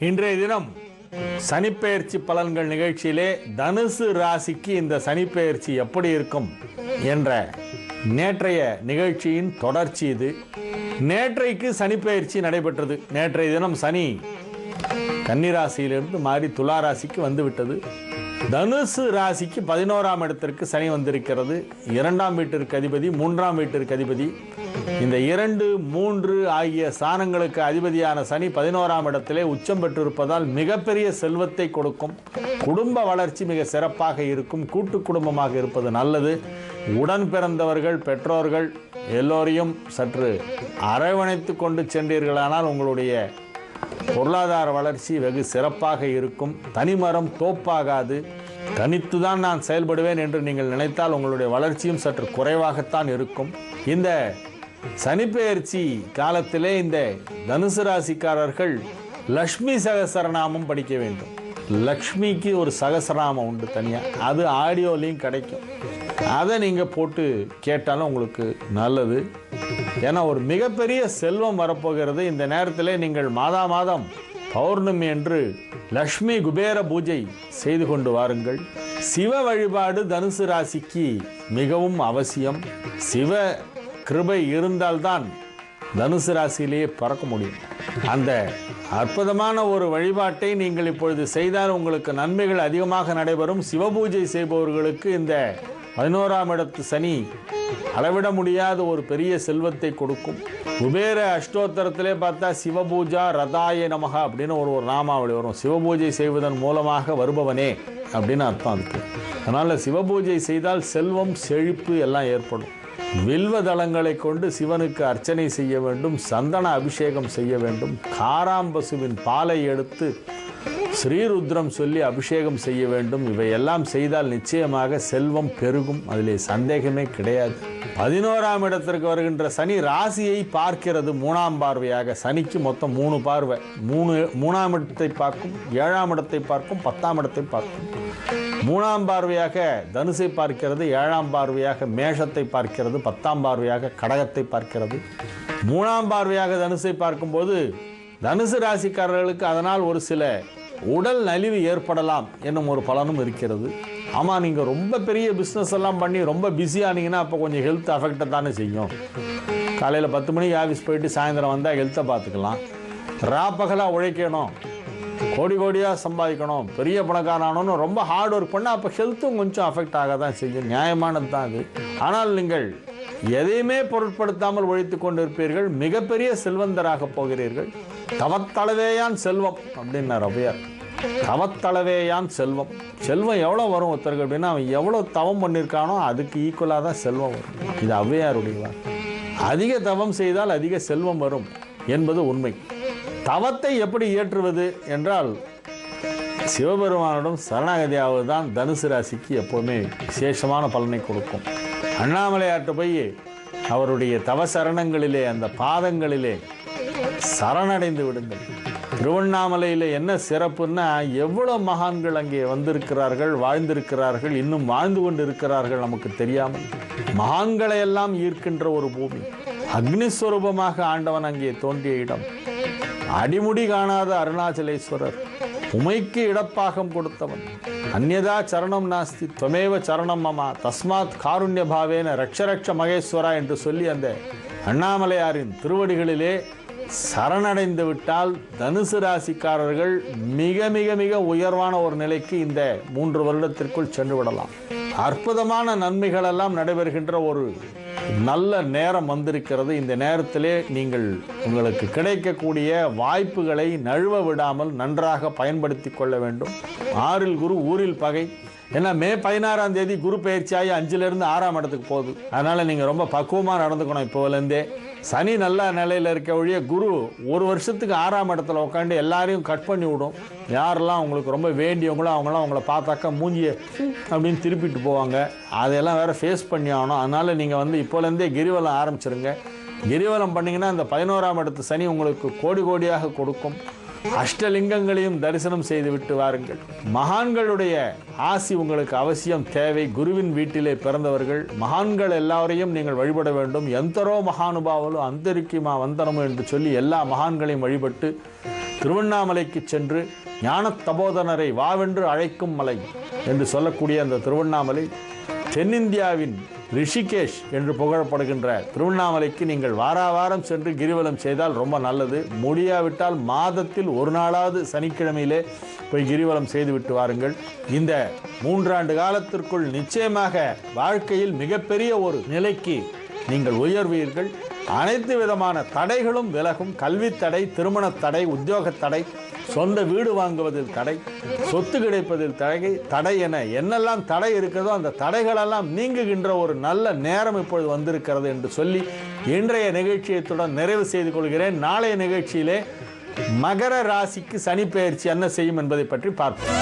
இன்றைய தினம் சனிப்பெயர்ச்சி பலன்கள் நிகழ்ச்சியிலே தனுசு ராசிக்கு இந்த சனிப்பெயர்ச்சி எப்படி இருக்கும் என்ற நேற்றைய நிகழ்ச்சியின் தொடர்ச்சி இது. நேற்றைக்கு சனிப்பெயர்ச்சி நடைபெற்றது. நேற்றைய தினம் சனி கன்னிராசியிலிருந்து மாறி துலா ராசிக்கு வந்துவிட்டது. தனுசு ராசிக்கு 11ஆம் இடத்திற்கு சனி வந்திருக்கிறது. 2ஆம் வீட்டிற்கு அதிபதி, 3ஆம் வீட்டிற்கு அதிபதி. இந்த 2, 3 ஆகிய ஸ்தானங்களுக்கு அதிபதியான சனி 11ஆம் இடத்திலே உச்சம் பெற்றிருப்பதால் மிகப்பெரிய செல்வத்தை கொடுக்கும். குடும்ப வளர்ச்சி மிக சிறப்பாக இருக்கும். கூட்டு குடும்பமாக இருப்பது நல்லது. உடன் பிறந்தவர்கள், பெற்றோர்கள் எல்லோரையும் சற்று அரவணைத்து கொண்டு சென்றீர்களானால் உங்களுடைய பொருளாதார வளர்ச்சி வெகு சிறப்பாக இருக்கும். தனிமரம் தோப்பாகாது. தனித்துதான் நான் செயல்படுவேன் என்று நீங்கள் நினைத்தால் உங்களுடைய வளர்ச்சியும் சற்று குறைவாகத்தான் இருக்கும். இந்த சனிப்பெயர்ச்சி காலத்திலே இந்த தனுசு ராசிக்காரர்கள் லக்ஷ்மி சகசரநாமம் படிக்க வேண்டும். லக்ஷ்மிக்கு ஒரு சகசரநாமம் உண்டு தனியாக, அது ஆடியோலையும் கிடைக்கும். அதை நீங்கள் போட்டு கேட்டாலும் உங்களுக்கு நல்லது. ஏன்னா ஒரு மிகப்பெரிய செல்வம் வரப்போகிறது. இந்த நேரத்தில் நீங்கள் மாதம் பௌர்ணமி என்று லக்ஷ்மி குபேர பூஜை செய்து கொண்டு வாருங்கள். சிவ வழிபாடு தனுசு ராசிக்கு மிகவும் அவசியம். சிவ கிருபை இருந்தால்தான் தனுசு ராசியிலேயே பறக்க முடியும். அந்த அற்புதமான ஒரு வழிபாட்டை நீங்கள் இப்பொழுது செய்தால் உங்களுக்கு நன்மைகள் அதிகமாக நடைபெறும். சிவபூஜை செய்பவர்களுக்கு இந்த 11ஆம் இடத்து சனி அளவிட முடியாத ஒரு பெரிய செல்வத்தை கொடுக்கும். குபேர அஷ்டோத்தரத்திலே பார்த்தா சிவபூஜா ரதாய நமக அப்படின்னு ஒரு நாமாவளி வரும். சிவபூஜை செய்வதன் மூலமாக வருபவனே அப்படின்னு அர்த்தம் அதுக்கு. அதனால் சிவபூஜை செய்தால் செல்வம் செழிப்பு எல்லாம் ஏற்படும். வில்வ தளங்களை கொண்டு சிவனுக்கு அர்ச்சனை செய்ய வேண்டும். சந்தன அபிஷேகம் செய்ய வேண்டும். காராம்பசுவின் பாலை எடுத்து ஸ்ரீருத்ரம் சொல்லி அபிஷேகம் செய்ய வேண்டும். இவையெல்லாம் செய்தால் நிச்சயமாக செல்வம் பெருகும். அதிலே சந்தேகமே கிடையாது. 11ஆம் இடத்திற்கு வருகின்ற சனி ராசியை பார்க்கிறது 3ஆம் பார்வையாக. சனிக்கு மொத்தம் 3 பார்வை. 3ஆம் இடத்தை பார்க்கும், 7ஆம் இடத்தை பார்க்கும், 10ஆம் இடத்தை பார்க்கும். 3ஆம் பார்வையாக தனுசை பார்க்கிறது, 7ஆம் பார்வையாக மேஷத்தை பார்க்கிறது, 10ஆம் பார்வையாக கடகத்தை பார்க்கிறது. 3ஆம் பார்வையாக தனுசை பார்க்கும்போது தனுசு ராசிக்காரர்களுக்கு அதனால் ஒரு சில உடல் நலிவு ஏற்படலாம் என்னும் ஒரு பலனும் இருக்கிறது. ஆமாம், நீங்கள் ரொம்ப பெரிய பிஸ்னஸ் எல்லாம் பண்ணி ரொம்ப பிஸியானீங்கன்னா அப்போ கொஞ்சம் ஹெல்த் அஃபெக்டை தானே செய்யும். காலையில் 10 மணிக்கு ஆஃபீஸ் போயிட்டு சாயந்தரம் வந்தால் ஹெல்த்தை பார்த்துக்கலாம். ராப்பகலாக உழைக்கணும், கோடியாக சம்பாதிக்கணும், பெரிய பணக்காரனும் ரொம்ப ஹார்ட் ஒர்க் பண்ணால் அப்போ ஹெல்த்தும் கொஞ்சம் அஃபெக்ட் ஆக தான் செய்யும். நியாயமானது தான் அது. ஆனால் நீங்கள் எதையுமே பொருட்படுத்தாமல் உழைத்து கொண்டிருப்பீர்கள். மிகப்பெரிய செல்வந்தராக போகிறீர்கள். தவத்தளவேயான் செல்வம் அப்படின்னார் ஔவையார். தவத்தளவேயான் செல்வம். செல்வம் எவ்வளோ வரும் ஒருத்தருக்கு அப்படின்னா அவன் எவ்வளோ தவம் பண்ணியிருக்கானோ அதுக்கு ஈக்குவலாக தான் செல்வம் வரும். இது ஔவையாருடைய. அதிக தவம் செய்தால் அதிக செல்வம் வரும் என்பது உண்மை. தவத்தை எப்படி ஏற்றுவது என்றால் சிவபெருமானிடம் சரணாகதியாவது தான் தனுசு ராசிக்கு எப்போவுமே விசேஷமான பலனை கொடுக்கும். அண்ணாமலையார்ட்ட போய் அவருடைய தவ சரணங்களிலே அந்த பாதங்களிலே சரணடைந்து விடுங்கள். திருவண்ணாமலையில் என்ன சிறப்புன்னா எவ்வளோ மகான்கள் அங்கே வந்திருக்கிறார்கள், வாழ்ந்திருக்கிறார்கள், இன்னும் வாழ்ந்து கொண்டு இருக்கிறார்கள் நமக்கு தெரியாமல். மகான்களை எல்லாம் ஈர்க்கின்ற ஒரு பூமி. அக்னிஸ்வரூபமாக ஆண்டவன் அங்கே தோன்றிய இடம். அடிமுடி காணாத அருணாச்சலேஸ்வரர், உமைக்கு இடப்பாகம் கொடுத்தவன். அந்யதா சரணம் நாஸ்தி துவமேவ சரணம் மமா தஸ்மாத் காருண்ய பாவேன ரக்ஷரக்ஷ மகேஸ்வரா என்று சொல்லி அந்த அண்ணாமலையாரின் திருவடிகளிலே சரணடைந்து விட்டால் தனுசு ராசிக்காரர்கள் மிக மிக மிக உயர்வான ஒரு நிலைக்கு இந்த 3 வருடத்திற்குள் சென்று விடலாம். அற்புதமான நன்மைகள் எல்லாம் நடைபெறுகின்ற ஒரு நல்ல நேரம் வந்திருக்கிறது. இந்த நேரத்திலே நீங்கள் உங்களுக்கு கிடைக்கக்கூடிய வாய்ப்புகளை நழுவ விடாமல் நன்றாக பயன்படுத்தி கொள்ள வேண்டும். 6இல் குரு, ஊரில் பகை. ஏன்னா மே 16ஆம் தேதி குரு பயிற்சியாகி 5லிருந்து 6ஆம் இடத்துக்கு போகுது. அதனால் நீங்கள் ரொம்ப பக்குவமாக நடந்துக்கணும். இப்போலேருந்தே சனி நல்ல நிலையில் இருக்க ஒழிய குரு 1 வருஷத்துக்கு 6ஆம் இடத்துல உட்காந்து எல்லாரையும் கட் பண்ணி விடும். யாரெல்லாம் உங்களுக்கு ரொம்ப வேண்டியவங்களோ அவங்களாம் உங்களை பார்த்தாக்கா மூஞ்சியை அப்படின்னு திருப்பிட்டு போவாங்க. அதையெல்லாம் வேறு ஃபேஸ் பண்ணி ஆகணும். அதனால் நீங்கள் இப்போலேருந்தே கிரிவலம் ஆரம்பிச்சிருங்க. கிரிவலம் பண்ணிங்கன்னா இந்த 11ஆம் இடத்து சனி உங்களுக்கு கோடியாக கொடுக்கும். அஷ்டலிங்கங்களையும் தரிசனம் செய்து விட்டு வாருங்கள். மகான்களுடைய ஆசி உங்களுக்கு அவசியம் தேவை. குருவின் வீட்டிலே பிறந்தவர்கள் மகான்கள் எல்லாரையும் நீங்கள் வழிபட வேண்டும். எந்தரோ மகானுபாவலோ அந்தரிக்குமா வந்தனமோ என்று சொல்லி எல்லா மகான்களையும் வழிபட்டு திருவண்ணாமலைக்கு சென்று ஞான தபோதனரை வாவென்று அழைக்கும் மலை என்று சொல்லக்கூடிய அந்த திருவண்ணாமலை தென்னிந்தியாவின் ரிஷிகேஷ் என்று புகழப்படுகின்ற திருவண்ணாமலைக்கு நீங்கள் வாரம் சென்று கிரிவலம் செய்தால் ரொம்ப நல்லது. முடியாவிட்டால் மாதத்தில் ஒரு நாளாவது சனிக்கிழமையிலே போய் கிரிவலம் செய்துவிட்டு வாருங்கள். இந்த 3 ஆண்டு காலத்திற்குள் நிச்சயமாக வாழ்க்கையில் மிகப்பெரிய ஒரு நிலைக்கு நீங்கள் உயர்வீர்கள். அனைத்து விதமான தடைகளும் விலகும். கல்வி தடை, திருமண தடை, உத்தியோக தடை, சொந்த வீடு வாங்குவதில் தடை, சொத்து கிடைப்பதில் தடை என என்னெல்லாம் தடை இருக்கிறதோ அந்த தடைகளெல்லாம் நீங்குகின்ற ஒரு நல்ல நேரம் இப்பொழுது வந்திருக்கிறது என்று சொல்லி இன்றைய நிகழ்ச்சியத்துடன் நிறைவு செய்து கொள்கிறேன். நாளைய நிகழ்ச்சியிலே மகர ராசிக்கு சனி பெயர்ச்சி என்ன செய்யும் என்பதை பற்றி பார்ப்போம்.